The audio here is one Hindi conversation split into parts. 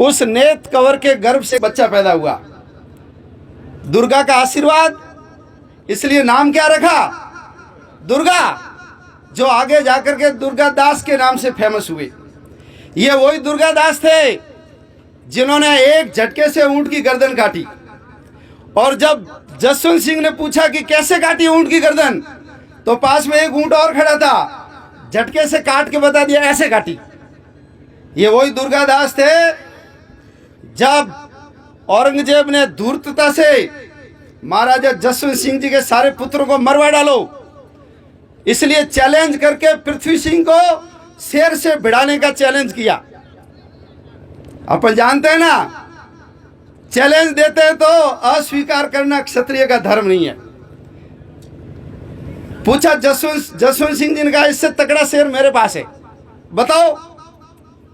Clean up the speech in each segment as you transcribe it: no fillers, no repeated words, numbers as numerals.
उस नेत कंवर के गर्भ से बच्चा पैदा हुआ। दुर्गा का आशीर्वाद, इसलिए नाम क्या रखा? दुर्गा, जो आगे जाकर के दुर्गा दास के नाम से फेमस हुए। ये वही दुर्गा दास थे जिन्होंने एक झटके से ऊंट की गर्दन काटी। और जब जसवंत सिंह ने पूछा कि कैसे काटी ऊंट की गर्दन, तो पास में एक ऊंट और खड़ा था, झटके से काट के बता दिया ऐसे काटी। ये वही दुर्गा दास थे। जब औरंगजेब ने धूर्तता से महाराजा जसवंत सिंह जी के सारे पुत्रों को मरवा डालो, इसलिए चैलेंज करके पृथ्वी सिंह को शेर से भिड़ाने का चैलेंज किया। अपन जानते हैं ना, चैलेंज देते हैं तो अस्वीकार करना क्षत्रिय का धर्म नहीं है। पूछा जसवंत सिंह जी ने कहा इससे तगड़ा शेर मेरे पास है, बताओ।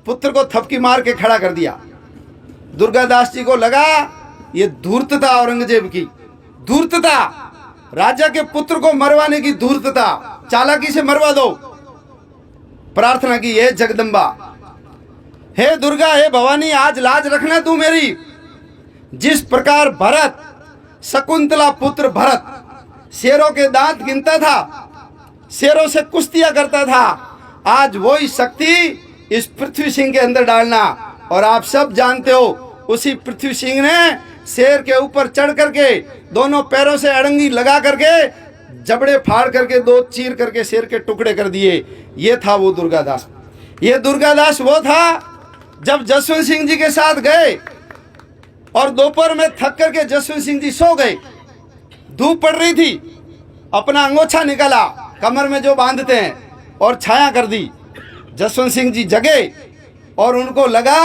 पुत्र को थपकी मार के खड़ा कर दिया। दुर्गादास जी को लगा ये धूर्तता, औरंगजेब की धूर्तता, राजा के पुत्र को मरवाने की धूर्तता, चालाकी से मरवा दो। प्रार्थना की, हे जगदम्बा, हे दुर्गा, हे भवानी, आज लाज रखना तू मेरी। जिस प्रकार भरत, शकुंतला पुत्र भरत शेरों के दांत गिनता था, शेरों से कुश्तियां करता था, आज वही शक्ति इस पृथ्वी सिंह के अंदर डालना। और आप सब जानते हो, उसी पृथ्वी सिंह ने शेर के ऊपर चढ़ करके दोनों पैरों से अड़ंगी लगा करके जबड़े फाड़ करके दो चीर करके शेर के टुकड़े कर दिए। ये था वो दुर्गादास। ये दुर्गादास वो था जब जसवंत सिंह जी के साथ गए और दोपहर में थक करके जसवंत सिंह जी सो गए। धूप पड़ रही थी, अपना अंगोछा निकाला कमर में जो बांधते हैं और छाया कर दी। जसवंत सिंह जी जगे और उनको लगा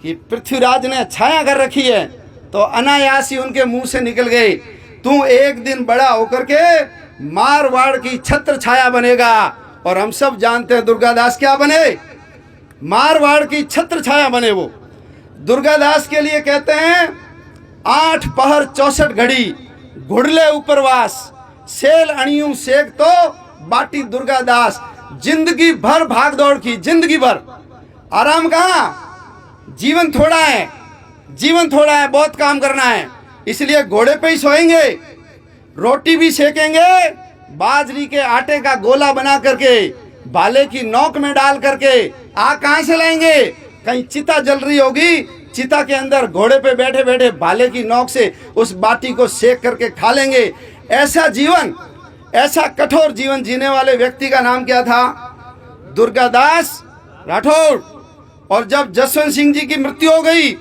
कि पृथ्वीराज ने छाया कर रखी है, तो अनायास ही उनके मुंह से निकल गए, तू एक दिन बड़ा होकर के मारवाड़ की छत्र छाया बनेगा। और हम सब जानते हैं दुर्गादास क्या बने, मारवाड़ की छत्र छाया बने। वो दुर्गादास के लिए कहते हैं 8 पहर 64 घड़ी घुड़ले उपरवास, सेल अणियों सेक तो बाटी दुर्गादास। जिंदगी भर भाग दौड़ की, जिंदगी भर आराम कहाँ, जीवन थोड़ा है, जीवन थोड़ा है, बहुत काम करना है, इसलिए घोड़े पे ही सोएंगे, रोटी भी सेकेंगे, बाजरी के आटे का गोला बना करके भाले की नोक में डाल करके आग कहां से लाएंगे, कहीं चिता जल रही होगी, चिता के अंदर घोड़े पे बैठे बैठे भाले की नोक से उस बाटी को सेक करके खा लेंगे। ऐसा जीवन, ऐसा कठोर जीवन जीने वाले व्यक्ति का नाम क्या था? दुर्गादास राठौड़। और जब जसवंत सिंह जी की मृत्यु हो गई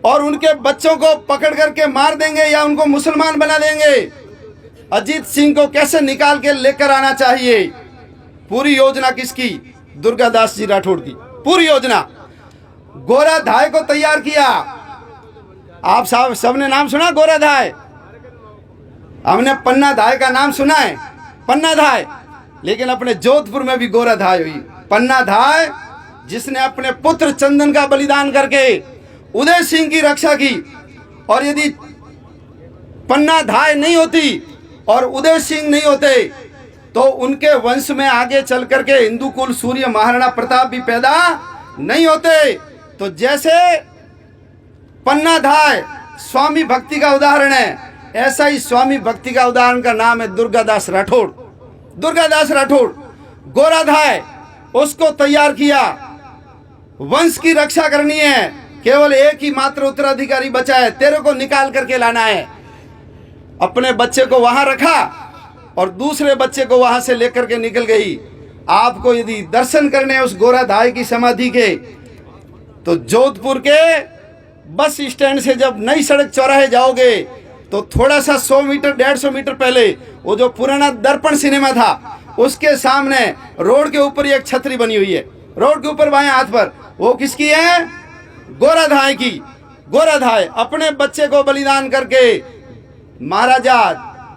और उनके बच्चों को पकड़ करके मार देंगे या उनको मुसलमान बना देंगे, अजीत सिंह को कैसे निकाल के लेकर आना चाहिए, पूरी योजना किसकी? दुर्गादास जी राठौड़ की पूरी योजना। गोराधाय को तैयार किया। आप साहब सबने नाम सुना गोराधाय? हमने पन्नाधाय का नाम सुना है, पन्नाधाय, लेकिन अपने जोधपुर में भी गोराधाय हुई। पन्नाधाय जिसने अपने पुत्र चंदन का बलिदान करके उदय सिंह की रक्षा की। और यदि पन्नाधाय नहीं होती और उदय सिंह नहीं होते तो उनके वंश में आगे चल करके हिंदू कुल सूर्य महाराणा प्रताप भी पैदा नहीं होते। तो जैसे पन्नाधाय स्वामी भक्ति का उदाहरण है, ऐसा ही स्वामी भक्ति का उदाहरण का नाम है दुर्गादास राठौड़। दुर्गादास राठौड़ गोराधाय, उसको तैयार किया। वंश की रक्षा करनी है, केवल एक ही मात्र उत्तराधिकारी बचा है, तेरे को निकाल करके लाना है। अपने बच्चे को वहां रखा और दूसरे बच्चे को वहां से लेकर के निकल गई। आपको यदि दर्शन करने उस गोराधाय की समाधि के, तो जोधपुर के बस स्टैंड से जब नई सड़क चौराहे जाओगे तो थोड़ा सा 100 मीटर 150 मीटर पहले वो जो पुराना दर्पण सिनेमा था, उसके सामने रोड के ऊपर एक छतरी बनी हुई है, रोड के ऊपर बाएं हाथ पर, वो किसकी है? गोराधाय की। गोराधाय अपने बच्चे को बलिदान करके महाराजा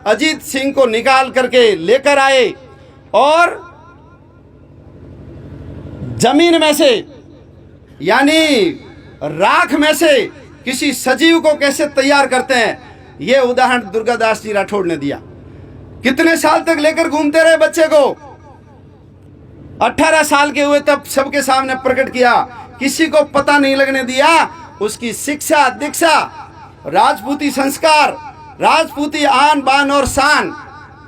अजीत सिंह को निकाल करके लेकर आए और जमीन में से यानी राख में से किसी सजीव को कैसे तैयार करते हैं, यह उदाहरण दुर्गादास जी राठौड़ ने दिया। कितने साल तक लेकर घूमते रहे बच्चे को? 18 साल के हुए तब सबके सामने प्रकट किया किसी को पता नहीं लगने दिया। उसकी शिक्षा दीक्षा, राजपूती संस्कार, राजपूती आन बान और शान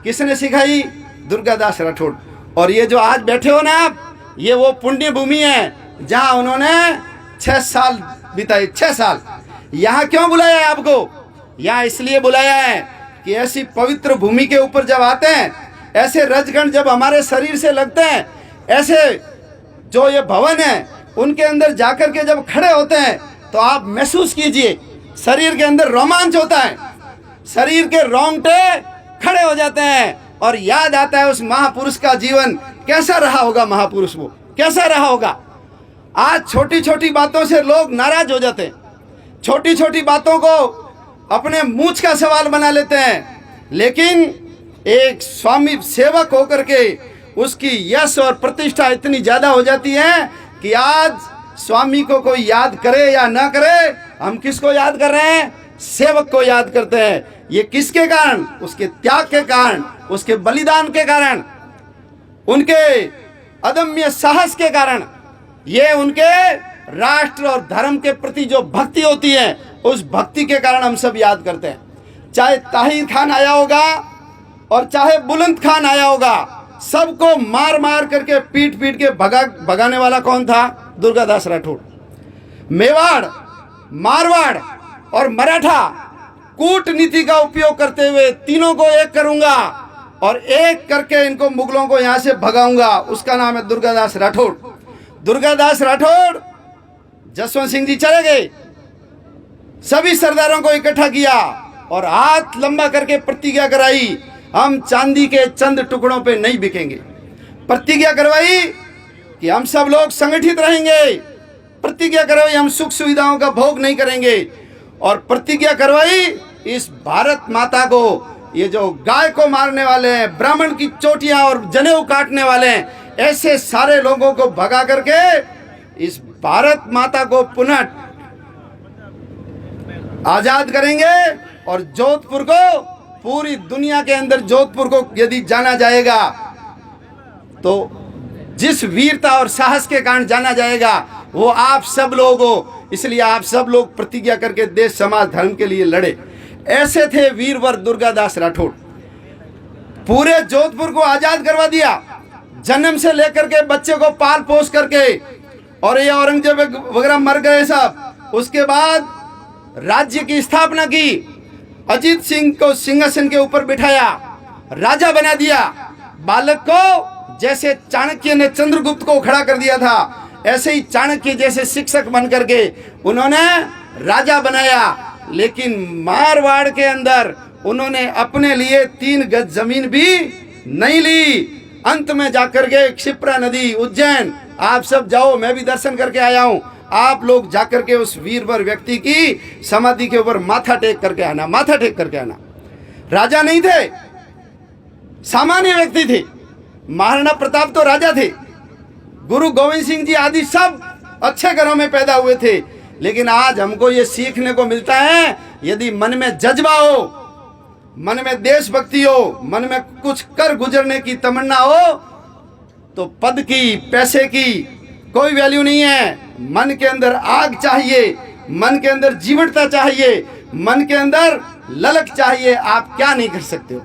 किसने सिखाई? दुर्गादास राठौड़। और ये जो आज बैठे हो ना आप, ये वो पुण्य भूमि है जहां उन्होंने 6 साल बिताए। 6 साल। यहाँ क्यों बुलाया है आपको? यहाँ इसलिए बुलाया है कि ऐसी पवित्र भूमि के ऊपर जब आते हैं, ऐसे रजगण जब हमारे शरीर से लगते हैं, ऐसे जो ये भवन है उनके अंदर जाकर के जब खड़े होते हैं तो आप महसूस कीजिए, शरीर के अंदर रोमांच होता है, शरीर के रोंगटे खड़े हो जाते हैं और याद आता है उस महापुरुष का जीवन कैसा रहा होगा। महापुरुष वो कैसा रहा होगा। आज छोटी छोटी बातों से लोग नाराज हो जाते हैं, छोटी छोटी बातों को अपने मूंछ का सवाल बना लेते हैं, लेकिन एक स्वामी सेवक होकर के उसकी यश और प्रतिष्ठा इतनी ज्यादा हो जाती है कि आज स्वामी को कोई याद करे या ना करे, हम किसको याद कर रहे हैं? सेवक को याद करते हैं। ये किसके कारण? उसके त्याग के कारण, उसके बलिदान के कारण, उनके अदम्य साहस के कारण, ये उनके राष्ट्र और धर्म के प्रति जो भक्ति होती है, उस भक्ति के कारण हम सब याद करते हैं। चाहे ताहिर खान आया होगा और चाहे बुलंद खान आया होगा, सबको मार मार करके पीट पीट के भगाने वाला कौन था? दुर्गादास राठौड़। मेवाड़, मारवाड़ और मराठा कूटनीति का उपयोग करते हुए तीनों को एक करूंगा और एक करके इनको मुगलों को यहां से भगाऊंगा, उसका नाम है दुर्गादास राठौड़। दुर्गादास राठौड़, जसवंत सिंह जी चले गए, सभी सरदारों को इकट्ठा किया और हाथ लंबा करके प्रतिज्ञा कराई, हम चांदी के चंद टुकड़ों पे नहीं बिकेंगे। प्रतिज्ञा करवाई कि हम सब लोग संगठित रहेंगे, प्रतिज्ञा करवाई हम सुख सुविधाओं का भोग नहीं करेंगे, और प्रतिज्ञा करवाई इस भारत माता को, ये जो गाय को मारने वाले हैं, ब्राह्मण की चोटियां और जनेऊ काटने वाले हैं, ऐसे सारे लोगों को भगा करके इस भारत माता को पुनः आजाद करेंगे। और जोधपुर को, पूरी दुनिया के अंदर जोधपुर को यदि जाना जाएगा तो जिस वीरता और साहस के कारण जाना जाएगा वो आप सब लोग हो। इसलिए आप सब लोग प्रतिज्ञा करके देश समाज धर्म के लिए लड़े। ऐसे थे वीरवर दुर्गादास राठौड़। पूरे जोधपुर को आजाद करवा दिया, जन्म से लेकर के बच्चे को पाल पोस करके, और ये औरंगजेब वगैरह मर गए सब। उसके बाद राज्य की स्थापना की, अजीत सिंह को सिंहासन के ऊपर बिठाया, राजा बना दिया। बालक को जैसे चाणक्य ने चंद्रगुप्त को खड़ा कर दिया था, ऐसे ही चाणक्य जैसे शिक्षक बन करके उन्होंने राजा बनाया। लेकिन मारवाड़ के अंदर उन्होंने अपने लिए 3 गज जमीन भी नहीं ली। अंत में जाकर के क्षिप्रा नदी, उज्जैन, आप सब जाओ, मैं भी दर्शन करके आया हूं। आप लोग जाकर के उस वीरवर व्यक्ति की समाधि के ऊपर माथा टेक करके आना, माथा टेक करके आना। राजा नहीं थे, सामान्य व्यक्ति थे। महाराणा प्रताप तो राजा थे, गुरु गोविंद सिंह जी आदि सब अच्छे घरों में पैदा हुए थे। लेकिन आज हमको ये सीखने को मिलता है, यदि मन में जज्बा हो, मन में देशभक्ति हो, मन में कुछ कर गुजरने की तमन्ना हो, तो पद की, पैसे की कोई वैल्यू नहीं है। मन के अंदर आग चाहिए, मन के अंदर जीवटता चाहिए, मन के अंदर ललक चाहिए। आप क्या नहीं कर सकते हो।